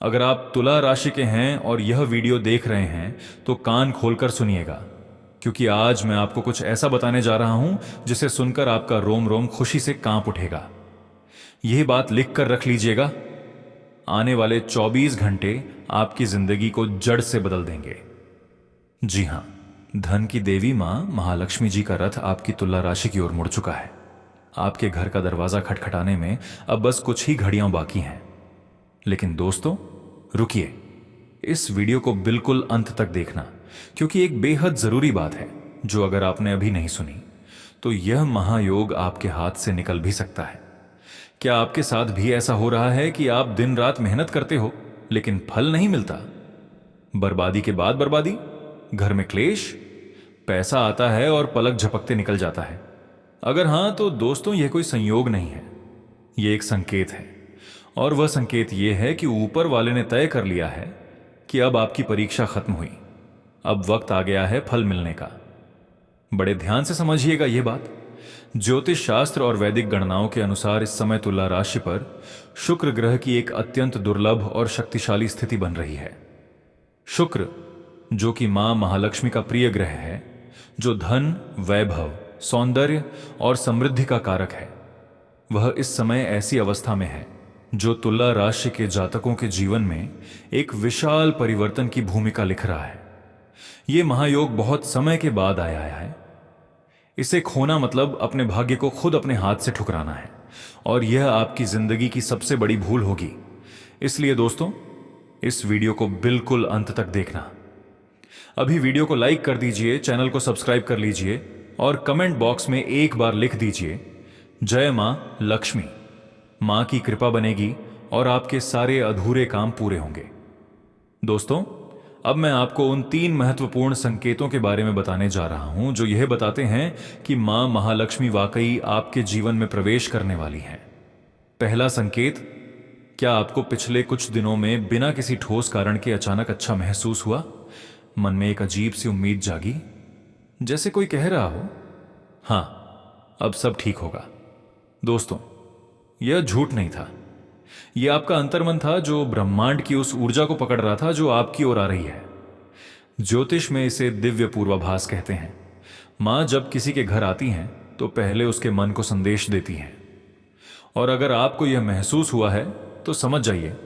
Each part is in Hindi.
अगर आप तुला राशि के हैं और यह वीडियो देख रहे हैं तो कान खोलकर सुनिएगा, क्योंकि आज मैं आपको कुछ ऐसा बताने जा रहा हूं जिसे सुनकर आपका रोम रोम खुशी से कांप उठेगा। यह बात लिख कर रख लीजिएगा, आने वाले 24 घंटे आपकी जिंदगी को जड़ से बदल देंगे। जी हां, धन की देवी मां महालक्ष्मी जी का रथ आपकी तुला राशि की ओर मुड़ चुका है। आपके घर का दरवाजा खटखटाने में अब बस कुछ ही घड़ियां बाकी हैं। लेकिन दोस्तों, रुकिए, इस वीडियो को बिल्कुल अंत तक देखना, क्योंकि एक बेहद जरूरी बात है जो अगर आपने अभी नहीं सुनी तो यह महायोग आपके हाथ से निकल भी सकता है। क्या आपके साथ भी ऐसा हो रहा है कि आप दिन रात मेहनत करते हो लेकिन फल नहीं मिलता? बर्बादी के बाद बर्बादी, घर में क्लेश, पैसा आता है और पलक झपकते निकल जाता है। अगर हां तो दोस्तों, यह कोई संयोग नहीं है, यह एक संकेत है। और वह संकेत यह है कि ऊपर वाले ने तय कर लिया है कि अब आपकी परीक्षा खत्म हुई, अब वक्त आ गया है फल मिलने का। बड़े ध्यान से समझिएगा यह बात। ज्योतिष शास्त्र और वैदिक गणनाओं के अनुसार इस समय तुला राशि पर शुक्र ग्रह की एक अत्यंत दुर्लभ और शक्तिशाली स्थिति बन रही है। शुक्र, जो कि मां महालक्ष्मी का प्रिय ग्रह है, जो धन, वैभव, सौंदर्य और समृद्धि का कारक है, वह इस समय ऐसी अवस्था में है जो तुला राशि के जातकों के जीवन में एक विशाल परिवर्तन की भूमिका लिख रहा है। यह महायोग बहुत समय के बाद आया है। इसे खोना मतलब अपने भाग्य को खुद अपने हाथ से ठुकराना है, और यह आपकी जिंदगी की सबसे बड़ी भूल होगी। इसलिए दोस्तों, इस वीडियो को बिल्कुल अंत तक देखना। अभी वीडियो को लाइक कर दीजिए, चैनल को सब्सक्राइब कर लीजिए और कमेंट बॉक्स में एक बार लिख दीजिए, जय मां लक्ष्मी। मां की कृपा बनेगी और आपके सारे अधूरे काम पूरे होंगे। दोस्तों, अब मैं आपको उन 3 महत्वपूर्ण संकेतों के बारे में बताने जा रहा हूं जो यह बताते हैं कि मां महालक्ष्मी वाकई आपके जीवन में प्रवेश करने वाली हैं। पहला संकेत, क्या आपको पिछले कुछ दिनों में बिना किसी ठोस कारण के अचानक अच्छा महसूस हुआ? मन में एक अजीब सी उम्मीद जागी, जैसे कोई कह रहा हो, हां, अब सब ठीक होगा। दोस्तों, यह झूठ नहीं था, यह आपका अंतर्मन था जो ब्रह्मांड की उस ऊर्जा को पकड़ रहा था जो आपकी ओर आ रही है। ज्योतिष में इसे दिव्य पूर्वाभास कहते हैं। मां जब किसी के घर आती हैं तो पहले उसके मन को संदेश देती हैं, और अगर आपको यह महसूस हुआ है तो समझ जाइए,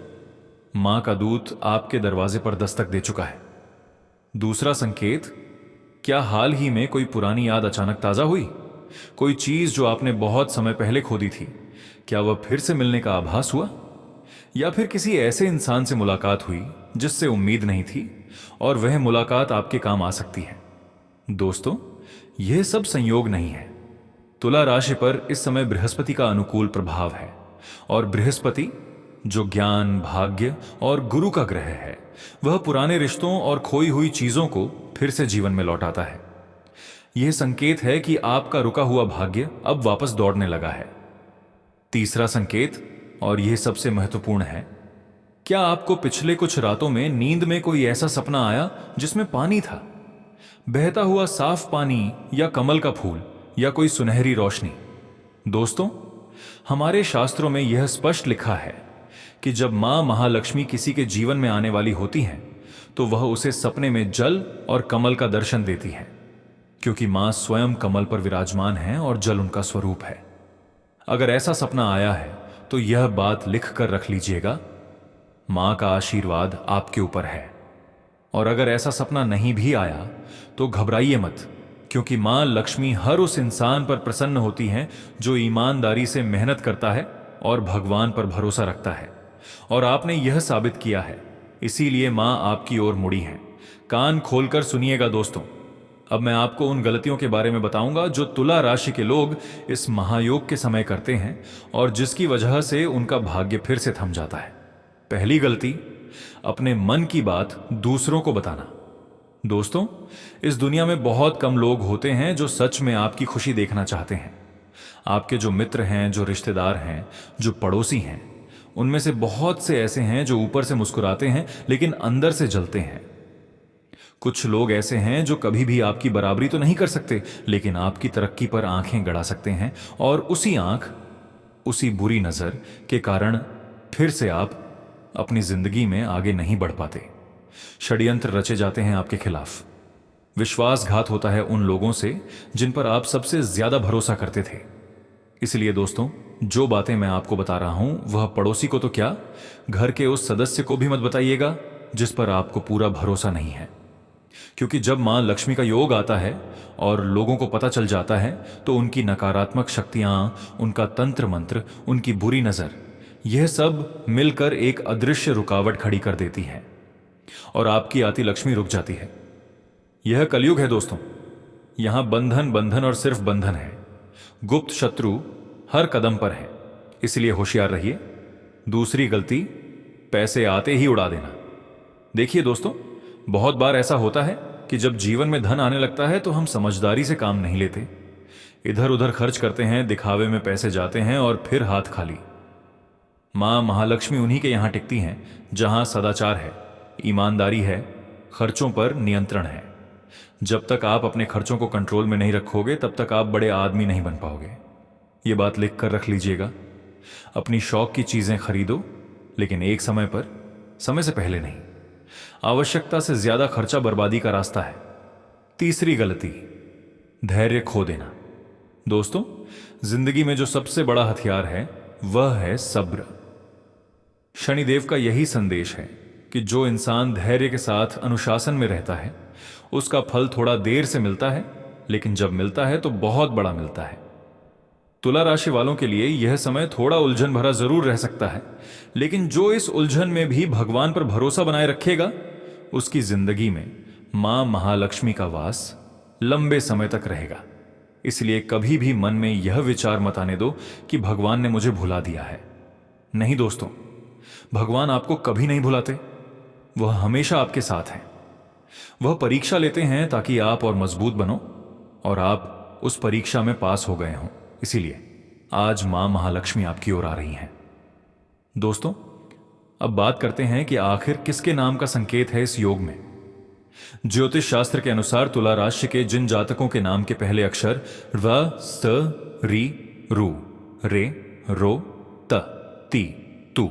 मां का दूत आपके दरवाजे पर दस्तक दे चुका है। दूसरा संकेत, क्या हाल ही में कोई पुरानी याद अचानक ताजा हुई? कोई चीज जो आपने बहुत समय पहले खो दी थी, क्या वह फिर से मिलने का आभास हुआ? या फिर किसी ऐसे इंसान से मुलाकात हुई जिससे उम्मीद नहीं थी और वह मुलाकात आपके काम आ सकती है? दोस्तों, यह सब संयोग नहीं है। तुला राशि पर इस समय बृहस्पति का अनुकूल प्रभाव है, और बृहस्पति, जो ज्ञान, भाग्य और गुरु का ग्रह है, वह पुराने रिश्तों और खोई हुई चीजों को फिर से जीवन में लौटाता है। यह संकेत है कि आपका रुका हुआ भाग्य अब वापस दौड़ने लगा है। तीसरा संकेत, और यह सबसे महत्वपूर्ण है, क्या आपको पिछले कुछ रातों में नींद में कोई ऐसा सपना आया जिसमें पानी था? बहता हुआ साफ पानी, या कमल का फूल, या कोई सुनहरी रोशनी? दोस्तों, हमारे शास्त्रों में यह स्पष्ट लिखा है कि जब मां महालक्ष्मी किसी के जीवन में आने वाली होती हैं तो वह उसे सपने में जल और कमल का दर्शन देती हैं, क्योंकि मां स्वयं कमल पर विराजमान है और जल उनका स्वरूप है। अगर ऐसा सपना आया है तो यह बात लिख कर रख लीजिएगा, मां का आशीर्वाद आपके ऊपर है। और अगर ऐसा सपना नहीं भी आया तो घबराइए मत, क्योंकि मां लक्ष्मी हर उस इंसान पर प्रसन्न होती हैं जो ईमानदारी से मेहनत करता है और भगवान पर भरोसा रखता है। और आपने यह साबित किया है, इसीलिए मां आपकी ओर मुड़ी है। कान खोलकर सुनिएगा दोस्तों। अब मैं आपको उन गलतियों के बारे में बताऊंगा जो तुला राशि के लोग इस महायोग के समय करते हैं और जिसकी वजह से उनका भाग्य फिर से थम जाता है। पहली गलती, अपने मन की बात दूसरों को बताना। दोस्तों, इस दुनिया में बहुत कम लोग होते हैं जो सच में आपकी खुशी देखना चाहते हैं। आपके जो मित्र हैं, जो रिश्तेदार हैं, जो पड़ोसी हैं, उनमें से बहुत से ऐसे हैं जो ऊपर से मुस्कुराते हैं लेकिन अंदर से जलते हैं। कुछ लोग ऐसे हैं जो कभी भी आपकी बराबरी तो नहीं कर सकते, लेकिन आपकी तरक्की पर आंखें गड़ा सकते हैं, और उसी आंख, उसी बुरी नजर के कारण फिर से आप अपनी जिंदगी में आगे नहीं बढ़ पाते। षड्यंत्र रचे जाते हैं आपके खिलाफ। विश्वासघात होता है उन लोगों से जिन पर आप सबसे ज्यादा भरोसा करते थे। इसलिए दोस्तों, जो बातें मैं आपको बता रहा हूं वह पड़ोसी को तो क्या, घर के उस सदस्य को भी मत बताइएगा जिस पर आपको पूरा भरोसा नहीं है। क्योंकि जब मां लक्ष्मी का योग आता है और लोगों को पता चल जाता है तो उनकी नकारात्मक शक्तियां, उनका तंत्र मंत्र, उनकी बुरी नजर, यह सब मिलकर एक अदृश्य रुकावट खड़ी कर देती है और आपकी आती लक्ष्मी रुक जाती है। यह कलयुग है दोस्तों। यहां बंधन बंधन और सिर्फ बंधन है। गुप्त शत्रु हर कदम पर है, इसलिए होशियार रहिए। दूसरी गलती, पैसे आते ही उड़ा देना। देखिए दोस्तों, बहुत बार ऐसा होता है कि जब जीवन में धन आने लगता है तो हम समझदारी से काम नहीं लेते, इधर उधर खर्च करते हैं, दिखावे में पैसे जाते हैं और फिर हाथ खाली। मां महालक्ष्मी उन्हीं के यहां टिकती हैं जहां सदाचार है, ईमानदारी है, खर्चों पर नियंत्रण है। जब तक आप अपने खर्चों को कंट्रोल में नहीं रखोगे तब तक आप बड़े आदमी नहीं बन पाओगे। ये बात लिख कर रख लीजिएगा। अपनी शौक की चीजें खरीदो, लेकिन एक समय पर, समय से पहले नहीं। आवश्यकता से ज्यादा खर्चा बर्बादी का रास्ता है। तीसरी गलती, धैर्य खो देना। दोस्तों, जिंदगी में जो सबसे बड़ा हथियार है वह है सब्र। शनिदेव का यही संदेश है कि जो इंसान धैर्य के साथ अनुशासन में रहता है उसका फल थोड़ा देर से मिलता है, लेकिन जब मिलता है तो बहुत बड़ा मिलता है। तुला राशि वालों के लिए यह समय थोड़ा उलझन भरा जरूर रह सकता है, लेकिन जो इस उलझन में भी भगवान पर भरोसा बनाए रखेगा उसकी जिंदगी में मां महालक्ष्मी का वास लंबे समय तक रहेगा। इसलिए कभी भी मन में यह विचार मत आने दो कि भगवान ने मुझे भुला दिया है। नहीं दोस्तों, भगवान आपको कभी नहीं भुलाते। वह हमेशा आपके साथ हैं। वह परीक्षा लेते हैं ताकि आप और मजबूत बनो, और आप उस परीक्षा में पास हो गए हों। इसीलिए आज मां महालक्ष्मी आपकी ओर आ रही हैं। दोस्तों, अब बात करते हैं कि आखिर किसके नाम का संकेत है इस योग में। ज्योतिष शास्त्र के अनुसार तुला राशि के जिन जातकों के नाम के पहले अक्षर र, स, री, रू, रे, रो, त, ती, तु,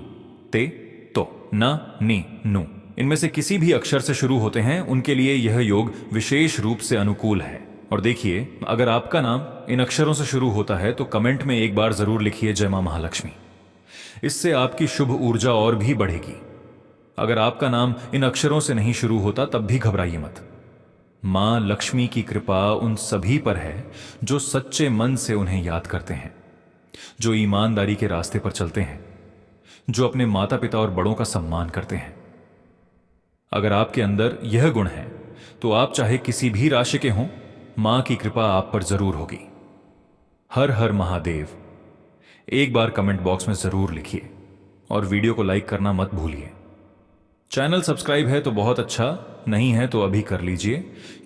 ते, तो, न, नी, नु, इनमें से किसी भी अक्षर से शुरू होते हैं उनके लिए यह योग विशेष रूप से अनुकूल है। और देखिए, अगर आपका नाम इन अक्षरों से शुरू होता है तो कमेंट में एक बार जरूर लिखिए जय मां महालक्ष्मी। इससे आपकी शुभ ऊर्जा और भी बढ़ेगी। अगर आपका नाम इन अक्षरों से नहीं शुरू होता तब भी घबराइए मत। मां लक्ष्मी की कृपा उन सभी पर है जो सच्चे मन से उन्हें याद करते हैं, जो ईमानदारी के रास्ते पर चलते हैं, जो अपने माता पिता और बड़ों का सम्मान करते हैं। अगर आपके अंदर यह गुण है तो आप चाहे किसी भी राशि के हों, मां की कृपा आप पर जरूर होगी। हर हर महादेव एक बार कमेंट बॉक्स में जरूर लिखिए और वीडियो को लाइक करना मत भूलिए। चैनल सब्सक्राइब है तो बहुत अच्छा, नहीं है तो अभी कर लीजिए,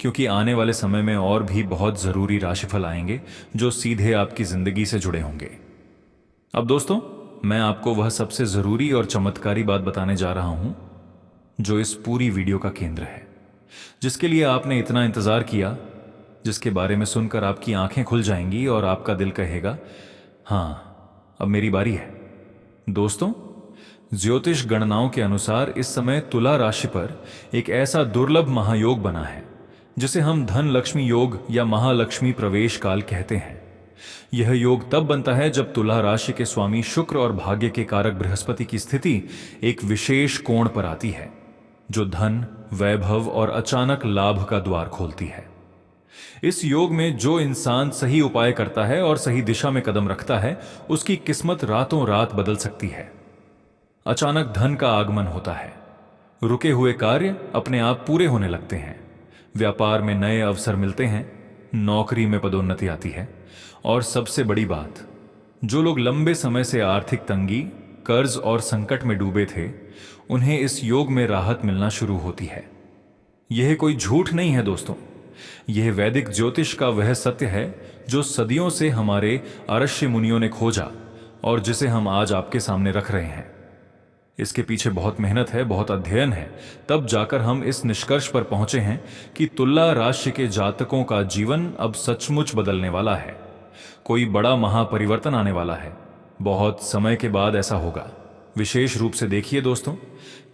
क्योंकि आने वाले समय में और भी बहुत जरूरी राशिफल आएंगे जो सीधे आपकी जिंदगी से जुड़े होंगे। अब दोस्तों, मैं आपको वह सबसे जरूरी और चमत्कारी बात बताने जा रहा हूं जो इस पूरी वीडियो का केंद्र है, जिसके लिए आपने इतना इंतजार किया, जिसके बारे में सुनकर आपकी आंखें खुल जाएंगी और आपका दिल कहेगा हाँ, अब मेरी बारी है। दोस्तों, ज्योतिष गणनाओं के अनुसार इस समय तुला राशि पर एक ऐसा दुर्लभ महायोग बना है जिसे हम धन लक्ष्मी योग या महालक्ष्मी प्रवेश काल कहते हैं। यह योग तब बनता है जब तुला राशि के स्वामी शुक्र और भाग्य के कारक बृहस्पति की स्थिति एक विशेष कोण पर आती है, जो धन, वैभव और अचानक लाभ का द्वार खोलती है। इस योग में जो इंसान सही उपाय करता है और सही दिशा में कदम रखता है, उसकी किस्मत रातों रात बदल सकती है। अचानक धन का आगमन होता है, रुके हुए कार्य अपने आप पूरे होने लगते हैं, व्यापार में नए अवसर मिलते हैं, नौकरी में पदोन्नति आती है, और सबसे बड़ी बात, जो लोग लंबे समय से आर्थिक तंगी, कर्ज और संकट में डूबे थे, उन्हें इस योग में राहत मिलना शुरू होती है। यह कोई झूठ नहीं है दोस्तों, यह वैदिक ज्योतिष का वह सत्य है जो सदियों से हमारे ऋषि मुनियों ने खोजा और जिसे हम आज आपके सामने रख रहे हैं। इसके पीछे बहुत मेहनत है, बहुत अध्ययन है, तब जाकर हम इस निष्कर्ष पर पहुंचे हैं कि तुला राशि के जातकों का जीवन अब सचमुच बदलने वाला है। कोई बड़ा महापरिवर्तन आने वाला है। बहुत समय के बाद ऐसा होगा। विशेष रूप से देखिए दोस्तों,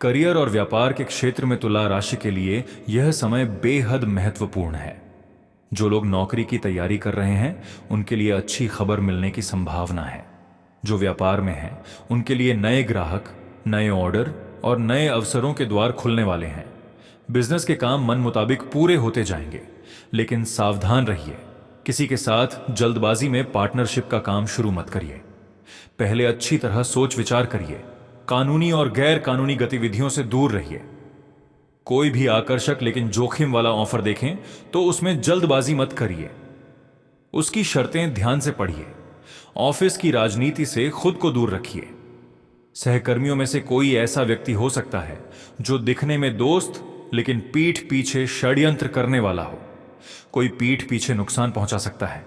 करियर और व्यापार के क्षेत्र में तुला राशि के लिए यह समय बेहद महत्वपूर्ण है। जो लोग नौकरी की तैयारी कर रहे हैं उनके लिए अच्छी खबर मिलने की संभावना है। जो व्यापार में हैं उनके लिए नए ग्राहक, नए ऑर्डर और नए अवसरों के द्वार खुलने वाले हैं। बिजनेस के काम मन मुताबिक पूरे होते जाएंगे, लेकिन सावधान रहिए। किसी के साथ जल्दबाजी में पार्टनरशिप का काम शुरू मत करिए। पहले अच्छी तरह सोच विचार करिए। कानूनी और गैर कानूनी गतिविधियों से दूर रहिए। कोई भी आकर्षक लेकिन जोखिम वाला ऑफर देखें तो उसमें जल्दबाजी मत करिए। उसकी शर्तें ध्यान से पढ़िए। ऑफिस की राजनीति से खुद को दूर रखिए। सहकर्मियों में से कोई ऐसा व्यक्ति हो सकता है जो दिखने में दोस्त लेकिन पीठ पीछे षड्यंत्र करने वाला हो। कोई पीठ पीछे नुकसान पहुंचा सकता है।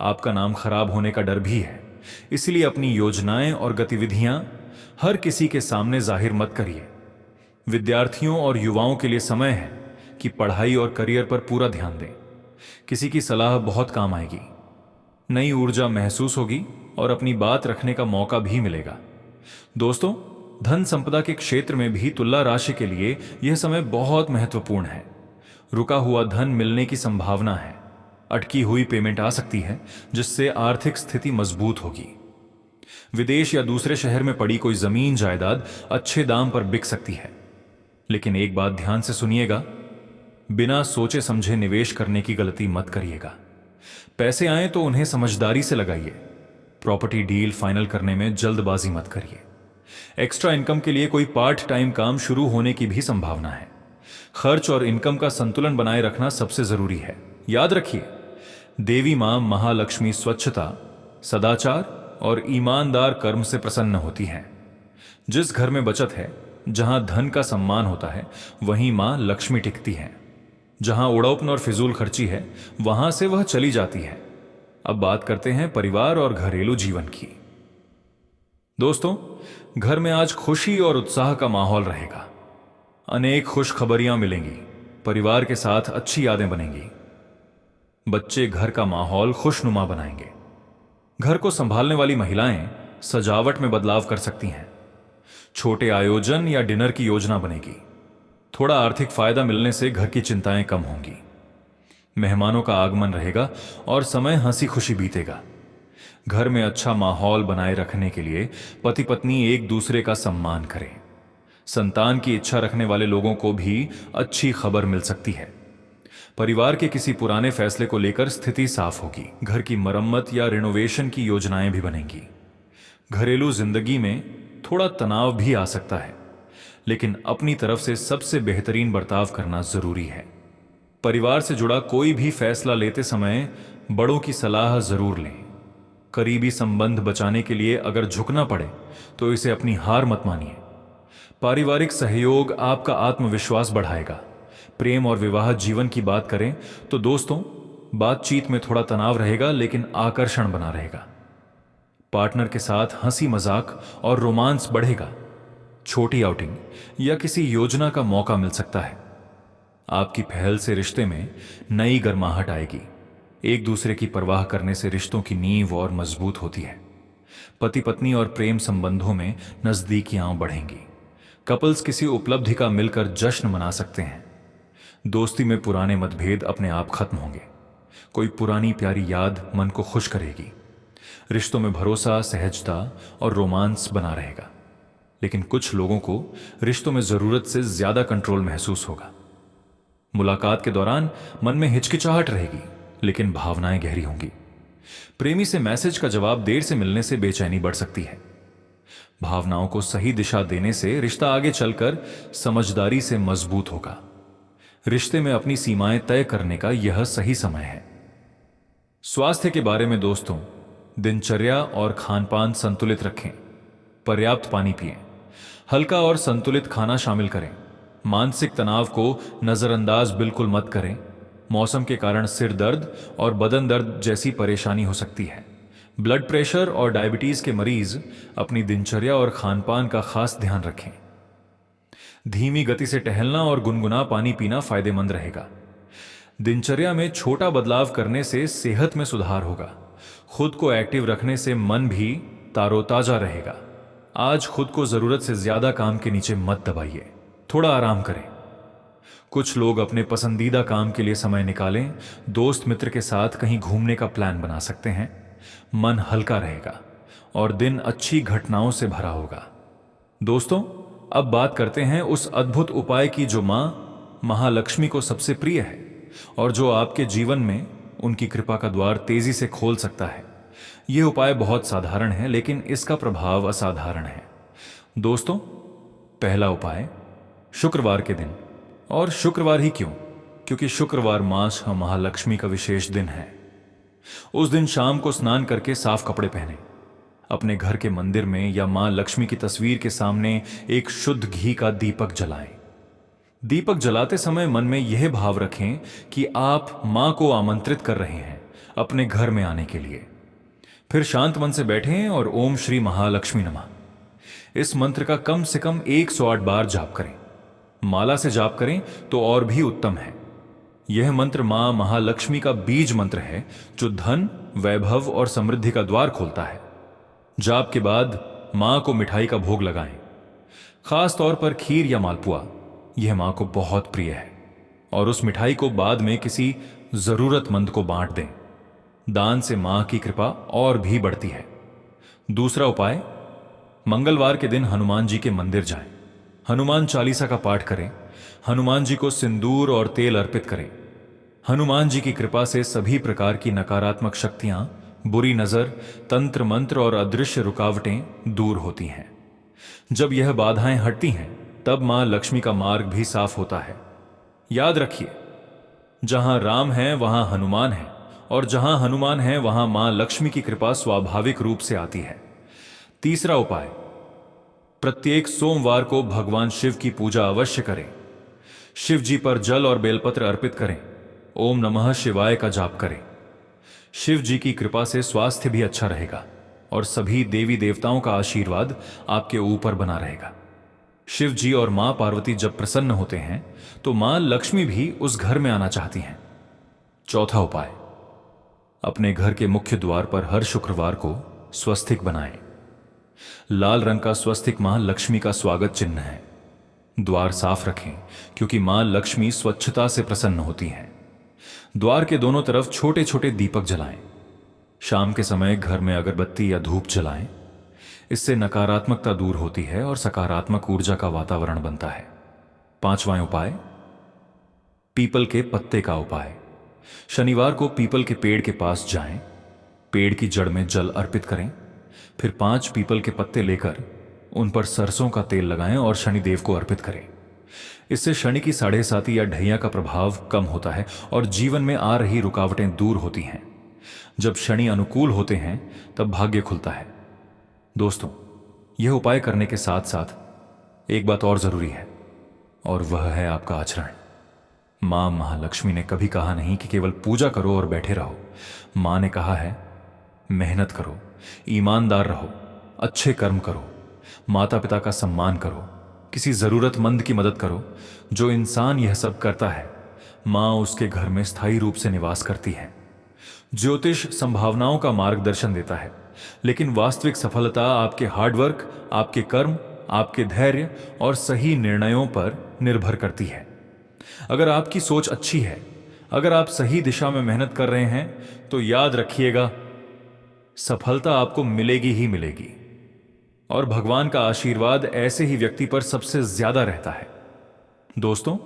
आपका नाम खराब होने का डर भी है, इसलिए अपनी योजनाएं और गतिविधियां हर किसी के सामने जाहिर मत करिए। विद्यार्थियों और युवाओं के लिए समय है कि पढ़ाई और करियर पर पूरा ध्यान दें। किसी की सलाह बहुत काम आएगी। नई ऊर्जा महसूस होगी और अपनी बात रखने का मौका भी मिलेगा। दोस्तों, धन संपदा के क्षेत्र में भी तुला राशि के लिए यह समय बहुत महत्वपूर्ण है। रुका हुआ धन मिलने की संभावना है। अटकी हुई पेमेंट आ सकती है जिससे आर्थिक स्थिति मजबूत होगी। विदेश या दूसरे शहर में पड़ी कोई जमीन जायदाद अच्छे दाम पर बिक सकती है। लेकिन एक बात ध्यान से सुनिएगा, बिना सोचे समझे निवेश करने की गलती मत करिएगा। पैसे आए तो उन्हें समझदारी से लगाइए। प्रॉपर्टी डील फाइनल करने में जल्दबाजी मत करिए। एक्स्ट्रा इनकम के लिए कोई पार्ट टाइम काम शुरू होने की भी संभावना है। खर्च और इनकम का संतुलन बनाए रखना सबसे जरूरी है। याद रखिए, देवी मां महालक्ष्मी स्वच्छता, सदाचार और ईमानदार कर्म से प्रसन्न होती हैं। जिस घर में बचत है, जहां धन का सम्मान होता है, वहीं मां लक्ष्मी टिकती हैं। जहां उड़ौपन और फिजूल खर्ची है, वहां से वह चली जाती है। अब बात करते हैं परिवार और घरेलू जीवन की। दोस्तों, घर में आज खुशी और उत्साह का माहौल रहेगा। अनेक खुशखबरियां मिलेंगी। परिवार के साथ अच्छी यादें बनेंगी। बच्चे घर का माहौल खुशनुमा बनाएंगे। घर को संभालने वाली महिलाएं सजावट में बदलाव कर सकती हैं। छोटे आयोजन या डिनर की योजना बनेगी। थोड़ा आर्थिक फायदा मिलने से घर की चिंताएं कम होंगी। मेहमानों का आगमन रहेगा और समय हंसी खुशी बीतेगा। घर में अच्छा माहौल बनाए रखने के लिए पति पत्नी एक दूसरे का सम्मान करें। संतान की इच्छा रखने वाले लोगों को भी अच्छी खबर मिल सकती है। परिवार के किसी पुराने फैसले को लेकर स्थिति साफ होगी। घर की मरम्मत या रिनोवेशन की योजनाएं भी बनेंगी। घरेलू जिंदगी में थोड़ा तनाव भी आ सकता है, लेकिन अपनी तरफ से सबसे बेहतरीन बर्ताव करना जरूरी है। परिवार से जुड़ा कोई भी फैसला लेते समय बड़ों की सलाह जरूर लें। करीबी संबंध बचाने के लिए अगर झुकना पड़े तो इसे अपनी हार मत मानिए। पारिवारिक सहयोग आपका आत्मविश्वास बढ़ाएगा। प्रेम और विवाह जीवन की बात करें तो दोस्तों, बातचीत में थोड़ा तनाव रहेगा, लेकिन आकर्षण बना रहेगा। पार्टनर के साथ हंसी मजाक और रोमांस बढ़ेगा। छोटी आउटिंग या किसी योजना का मौका मिल सकता है। आपकी पहल से रिश्ते में नई गर्माहट आएगी। एक दूसरे की परवाह करने से रिश्तों की नींव और मजबूत होती है। पति पत्नी और प्रेम संबंधों में नजदीकियां बढ़ेंगी। कपल्स किसी उपलब्धि का मिलकर जश्न मना सकते हैं। दोस्ती में पुराने मतभेद अपने आप खत्म होंगे। कोई पुरानी प्यारी याद मन को खुश करेगी। रिश्तों में भरोसा, सहजता और रोमांस बना रहेगा। लेकिन कुछ लोगों को रिश्तों में जरूरत से ज्यादा कंट्रोल महसूस होगा। मुलाकात के दौरान मन में हिचकिचाहट रहेगी, लेकिन भावनाएं गहरी होंगी। प्रेमी से मैसेज का जवाब देर से मिलने से बेचैनी बढ़ सकती है। भावनाओं को सही दिशा देने से रिश्ता आगे चलकर समझदारी से मजबूत होगा। रिश्ते में अपनी सीमाएं तय करने का यह सही समय है। स्वास्थ्य के बारे में दोस्तों, दिनचर्या और खानपान संतुलित रखें। पर्याप्त पानी पिएं। हल्का और संतुलित खाना शामिल करें। मानसिक तनाव को नजरअंदाज बिल्कुल मत करें। मौसम के कारण सिर दर्द और बदन दर्द जैसी परेशानी हो सकती है। ब्लड प्रेशर और डायबिटीज के मरीज अपनी दिनचर्या और खानपान का खास ध्यान रखें। धीमी गति से टहलना और गुनगुना पानी पीना फायदेमंद रहेगा। दिनचर्या में छोटा बदलाव करने से सेहत में सुधार होगा। खुद को एक्टिव रखने से मन भी तारोताजा रहेगा। आज खुद को जरूरत से ज्यादा काम के नीचे मत दबाइए, थोड़ा आराम करें। कुछ लोग अपने पसंदीदा काम के लिए समय निकालें, दोस्त मित्र के साथ कहीं घूमने का प्लान बना सकते हैं। मन हल्का रहेगा और दिन अच्छी घटनाओं से भरा होगा। दोस्तों, अब बात करते हैं उस अद्भुत उपाय की जो मां महालक्ष्मी को सबसे प्रिय है और जो आपके जीवन में उनकी कृपा का द्वार तेजी से खोल सकता है। यह उपाय बहुत साधारण है, लेकिन इसका प्रभाव असाधारण है। दोस्तों, पहला उपाय, शुक्रवार के दिन। और शुक्रवार ही क्यों? क्योंकि शुक्रवार मां महालक्ष्मी का विशेष दिन है। उस दिन शाम को स्नान करके साफ कपड़े पहने, अपने घर के मंदिर में या मां लक्ष्मी की तस्वीर के सामने एक शुद्ध घी का दीपक जलाएं। दीपक जलाते समय मन में यह भाव रखें कि आप मां को आमंत्रित कर रहे हैं अपने घर में आने के लिए। फिर शांत मन से बैठें और ओम श्री महालक्ष्मी नमः इस मंत्र का कम से कम 108 बार जाप करें। माला से जाप करें तो और भी उत्तम है। यह मंत्र मां महालक्ष्मी का बीज मंत्र है जो धन, वैभव और समृद्धि का द्वार खोलता है। जाप के बाद मां को मिठाई का भोग लगाएं, खास तौर पर खीर या मालपुआ। यह मां को बहुत प्रिय है और उस मिठाई को बाद में किसी जरूरतमंद को बांट दें। दान से मां की कृपा और भी बढ़ती है। दूसरा उपाय, मंगलवार के दिन हनुमान जी के मंदिर जाएं। हनुमान चालीसा का पाठ करें। हनुमान जी को सिंदूर और तेल अर्पित करें। हनुमान जी की कृपा से सभी प्रकार की नकारात्मक शक्तियां, बुरी नजर, तंत्र मंत्र और अदृश्य रुकावटें दूर होती हैं। जब यह बाधाएं हटती हैं, तब मां लक्ष्मी का मार्ग भी साफ होता है। याद रखिए, जहां राम है वहां हनुमान है, और जहां हनुमान है वहां मां लक्ष्मी की कृपा स्वाभाविक रूप से आती है। तीसरा उपाय, प्रत्येक सोमवार को भगवान शिव की पूजा अवश्य करें। शिव जी पर जल और बेलपत्र अर्पित करें। ओम नमः शिवाय का जाप करें। शिव जी की कृपा से स्वास्थ्य भी अच्छा रहेगा और सभी देवी देवताओं का आशीर्वाद आपके ऊपर बना रहेगा। शिव जी और मां पार्वती जब प्रसन्न होते हैं तो मां लक्ष्मी भी उस घर में आना चाहती हैं। चौथा उपाय, अपने घर के मुख्य द्वार पर हर शुक्रवार को स्वस्तिक बनाएं। लाल रंग का स्वस्तिक मां लक्ष्मी का स्वागत चिन्ह है। द्वार साफ रखें क्योंकि मां लक्ष्मी स्वच्छता से प्रसन्न होती हैं। द्वार के दोनों तरफ छोटे छोटे दीपक जलाएं। शाम के समय घर में अगरबत्ती या धूप जलाएं। इससे नकारात्मकता दूर होती है और सकारात्मक ऊर्जा का वातावरण बनता है। पांचवां उपाय, पीपल के पत्ते का उपाय। शनिवार को पीपल के पेड़ के पास जाएं, पेड़ की जड़ में जल अर्पित करें, फिर 5 पीपल के पत्ते लेकर उन पर सरसों का तेल लगाएं और शनिदेव को अर्पित करें। इससे शनि की 7.5 या ढैया का प्रभाव कम होता है और जीवन में आ रही रुकावटें दूर होती हैं। जब शनि अनुकूल होते हैं तब भाग्य खुलता है। दोस्तों, यह उपाय करने के साथ साथ एक बात और जरूरी है, और वह है आपका आचरण। मां महालक्ष्मी ने कभी कहा नहीं कि केवल पूजा करो और बैठे रहो। मां ने कहा है, मेहनत करो, ईमानदार रहो, अच्छे कर्म करो, माता पिता का सम्मान करो, किसी जरूरतमंद की मदद करो। जो इंसान यह सब करता है, मां उसके घर में स्थायी रूप से निवास करती है। ज्योतिष संभावनाओं का मार्गदर्शन देता है, लेकिन वास्तविक सफलता आपके हार्डवर्क, आपके कर्म, आपके धैर्य और सही निर्णयों पर निर्भर करती है। अगर आपकी सोच अच्छी है, अगर आप सही दिशा में मेहनत कर रहे हैं, तो याद रखिएगा, सफलता आपको मिलेगी ही मिलेगी। और भगवान का आशीर्वाद ऐसे ही व्यक्ति पर सबसे ज्यादा रहता है। दोस्तों,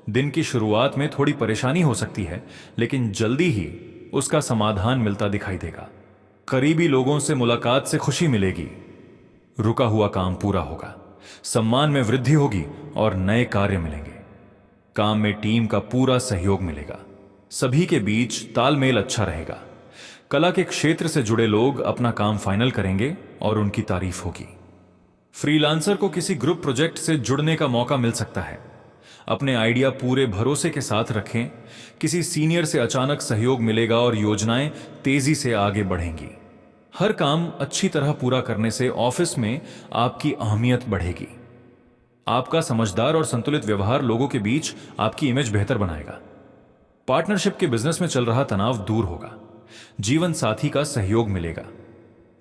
दिन की शुरुआत में थोड़ी परेशानी हो सकती है, लेकिन जल्दी ही उसका समाधान मिलता दिखाई देगा। करीबी लोगों से मुलाकात से खुशी मिलेगी, रुका हुआ काम पूरा होगा, सम्मान में वृद्धि होगी और नए कार्य मिलेंगे। काम में टीम का पूरा सहयोग मिलेगा, सभी के बीच तालमेल अच्छा रहेगा। कला के क्षेत्र से जुड़े लोग अपना काम फाइनल करेंगे और उनकी तारीफ होगी। फ्रीलांसर को किसी ग्रुप प्रोजेक्ट से जुड़ने का मौका मिल सकता है। अपने आइडिया पूरे भरोसे के साथ रखें। किसी सीनियर से अचानक सहयोग मिलेगा और योजनाएं तेजी से आगे बढ़ेंगी। हर काम अच्छी तरह पूरा करने से ऑफिस में आपकी अहमियत बढ़ेगी। आपका समझदार और संतुलित व्यवहार लोगों के बीच आपकी इमेज बेहतर बनाएगा। पार्टनरशिप के बिजनेस में चल रहा तनाव दूर होगा। जीवन साथी का सहयोग मिलेगा।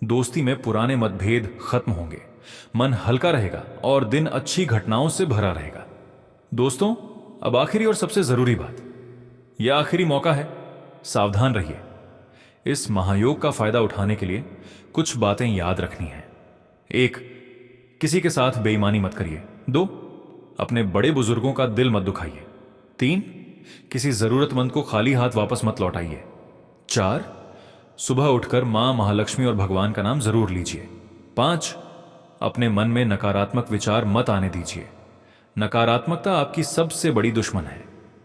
दोस्ती में पुराने मतभेद खत्म होंगे मन हल्का रहेगा और दिन अच्छी घटनाओं से भरा रहेगा। दोस्तों, अब आखिरी और सबसे जरूरी बात, यह आखिरी मौका है, सावधान रहिए। इस महायोग का फायदा उठाने के लिए कुछ बातें याद रखनी है। 1, किसी के साथ बेईमानी मत करिए। 2, अपने बड़े बुजुर्गों का दिल मत दुखाइए। 3, किसी जरूरतमंद को खाली हाथ वापस मत लौटाइए। 4, सुबह उठकर मां महालक्ष्मी और भगवान का नाम जरूर लीजिए। 5, अपने मन में नकारात्मक विचार मत आने दीजिए। नकारात्मकता आपकी सबसे बड़ी दुश्मन है।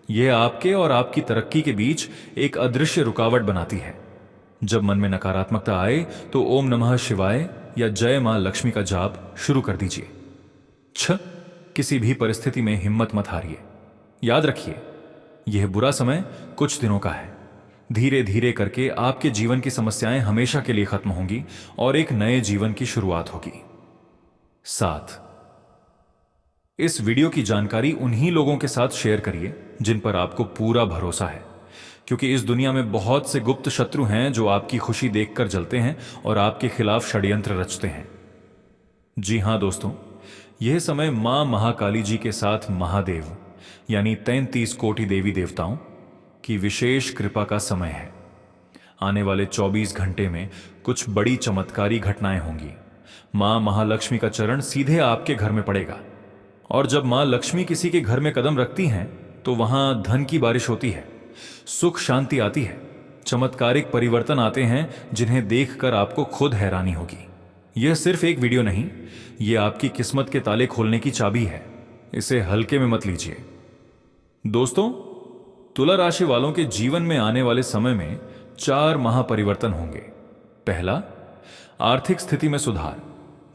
यह आपके और आपकी तरक्की के बीच एक अदृश्य रुकावट बनाती है। जब मन में नकारात्मकता आए तो ओम नमः शिवाय या जय मां लक्ष्मी का जाप शुरू कर दीजिए। 6, किसी भी परिस्थिति में हिम्मत मत हारिए। याद रखिए, यह बुरा समय कुछ दिनों का है। धीरे धीरे करके आपके जीवन की समस्याएं हमेशा के लिए खत्म होंगी और एक नए जीवन की शुरुआत होगी। 7, इस वीडियो की जानकारी उन्हीं लोगों के साथ शेयर करिए जिन पर आपको पूरा भरोसा है, क्योंकि इस दुनिया में बहुत से गुप्त शत्रु हैं जो आपकी खुशी देखकर जलते हैं और आपके खिलाफ षड्यंत्र रचते हैं। जी हां दोस्तों, यह समय मां महाकाली जी के साथ महादेव यानी 33 कोटि देवी देवताओं की विशेष कृपा का समय है। आने वाले 24 घंटे में कुछ बड़ी चमत्कारी घटनाएं होंगी। मां महालक्ष्मी का चरण सीधे आपके घर में पड़ेगा, और जब मां लक्ष्मी किसी के घर में कदम रखती हैं तो वहां धन की बारिश होती है, सुख शांति आती है, चमत्कारिक परिवर्तन आते हैं जिन्हें देखकर आपको खुद हैरानी होगी। यह सिर्फ एक वीडियो नहीं, यह आपकी किस्मत के ताले खोलने की चाबी है। इसे हल्के में मत लीजिए। दोस्तों, तुला राशि वालों के जीवन में आने वाले समय में 4 महापरिवर्तन होंगे। पहला, आर्थिक स्थिति में सुधार,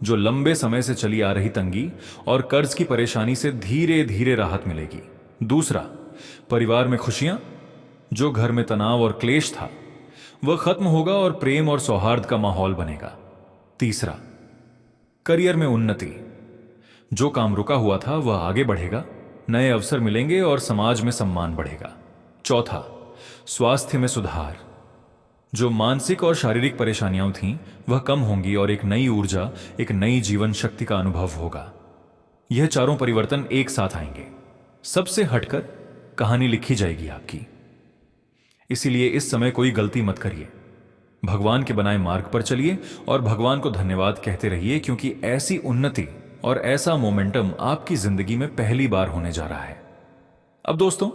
जो लंबे समय से चली आ रही तंगी और कर्ज की परेशानी से धीरे धीरे राहत मिलेगी। दूसरा, परिवार में खुशियां, जो घर में तनाव और क्लेश था वह खत्म होगा और प्रेम और सौहार्द का माहौल बनेगा। तीसरा, करियर में उन्नति, जो काम रुका हुआ था वह आगे बढ़ेगा, नए अवसर मिलेंगे और समाज में सम्मान बढ़ेगा। चौथा, स्वास्थ्य में सुधार, जो मानसिक और शारीरिक परेशानियां थीं वह कम होंगी और एक नई ऊर्जा, एक नई जीवन शक्ति का अनुभव होगा। यह चारों परिवर्तन एक साथ आएंगे, सबसे हटकर कहानी लिखी जाएगी आपकी। इसीलिए इस समय कोई गलती मत करिए, भगवान के बनाए मार्ग पर चलिए और भगवान को धन्यवाद कहते रहिए, क्योंकि ऐसी उन्नति और ऐसा मोमेंटम आपकी जिंदगी में पहली बार होने जा रहा है। अब दोस्तों,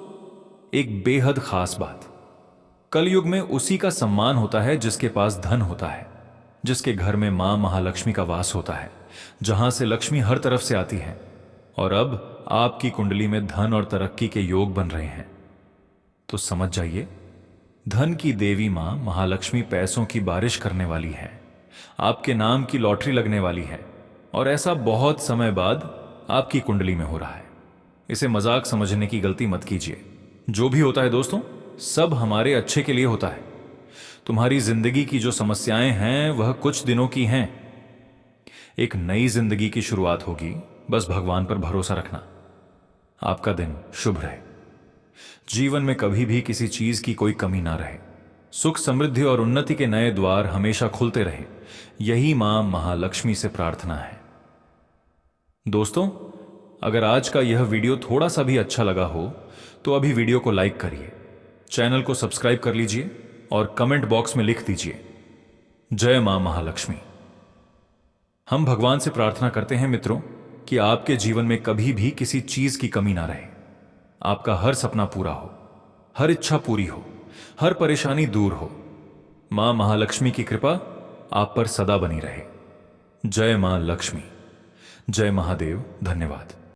एक बेहद खास बात, कलयुग में उसी का सम्मान होता है जिसके पास धन होता है, जिसके घर में मां महालक्ष्मी का वास होता है, जहां से लक्ष्मी हर तरफ से आती है। और अब आपकी कुंडली में धन और तरक्की के योग बन रहे हैं। तो समझ जाइए, धन की देवी मां महालक्ष्मी पैसों की बारिश करने वाली है, आपके नाम की लॉटरी लगने वाली है, और ऐसा बहुत समय बाद आपकी कुंडली में हो रहा है। इसे मजाक समझने की गलती मत कीजिए। जो भी होता है दोस्तों, सब हमारे अच्छे के लिए होता है। तुम्हारी जिंदगी की जो समस्याएं हैं वह कुछ दिनों की हैं। एक नई जिंदगी की शुरुआत होगी, बस भगवान पर भरोसा रखना। आपका दिन शुभ रहे। जीवन में कभी भी किसी चीज की कोई कमी ना रहे। सुख, समृद्धि और उन्नति के नए द्वार हमेशा खुलते रहे। यही मां महालक्ष्मी से प्रार्थना है। दोस्तों, अगर आज का यह वीडियो थोड़ा सा भी अच्छा लगा हो तो अभी वीडियो को लाइक करिए, चैनल को सब्सक्राइब कर लीजिए और कमेंट बॉक्स में लिख दीजिए जय मां महालक्ष्मी। हम भगवान से प्रार्थना करते हैं मित्रों कि आपके जीवन में कभी भी किसी चीज की कमी ना रहे, आपका हर सपना पूरा हो, हर इच्छा पूरी हो, हर परेशानी दूर हो। मां महालक्ष्मी की कृपा आप पर सदा बनी रहे। जय मां लक्ष्मी। जय महादेव। धन्यवाद।